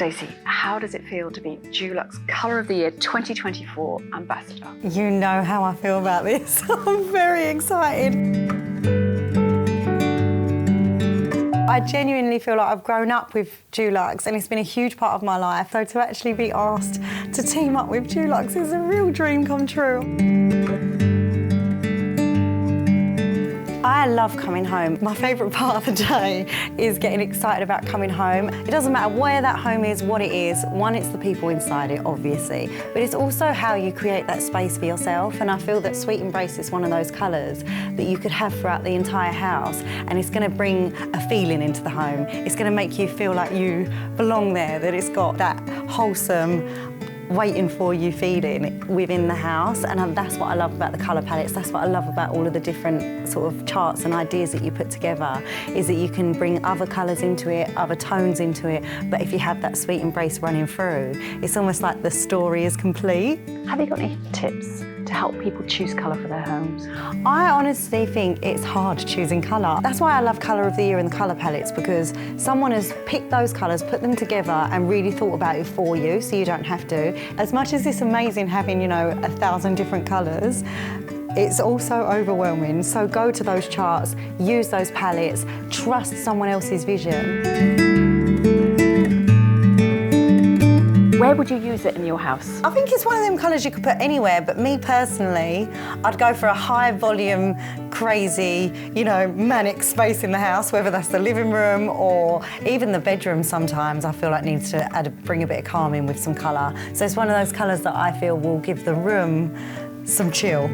Stacey, how does it feel to be Dulux Colour of the Year 2024 Ambassador? You know how I feel about this. I'm very excited. I genuinely feel like I've grown up with Dulux and it's been a huge part of my life. So to actually be asked to team up with Dulux is a real dream come true. I love coming home. My favourite part of the day is getting excited about coming home. It doesn't matter where that home is, what it is. One, it's the people inside it, obviously, but it's also how you create that space for yourself. And I feel that Sweet Embrace is one of those colours that you could have throughout the entire house, and it's going to bring a feeling into the home. It's going to make you feel like you belong there, that it's got that wholesome, waiting for you feeling within the house, and that's what I love about the colour palettes. That's what I love about all of the different sort of charts and ideas that you put together, is that you can bring other colours into it, other tones into it, but if you have that Sweet Embrace running through, it's almost like the story is complete. Have you got any tips to help people choose colour for their homes? I honestly think it's hard choosing colour. That's why I love Colour of the Year and the colour palettes, because someone has picked those colours, put them together and really thought about it for you, so you don't have to. As much as it's amazing having, you know, 1,000 different colours, it's also overwhelming. So go to those charts, use those palettes, trust someone else's vision. Where would you use it in your house? I think it's one of them colours you could put anywhere, but me personally, I'd go for a high volume, crazy, you know, manic space in the house, whether that's the living room or even the bedroom sometimes I feel like needs to bring a bit of calm in with some colour. So it's one of those colours that I feel will give the room some chill.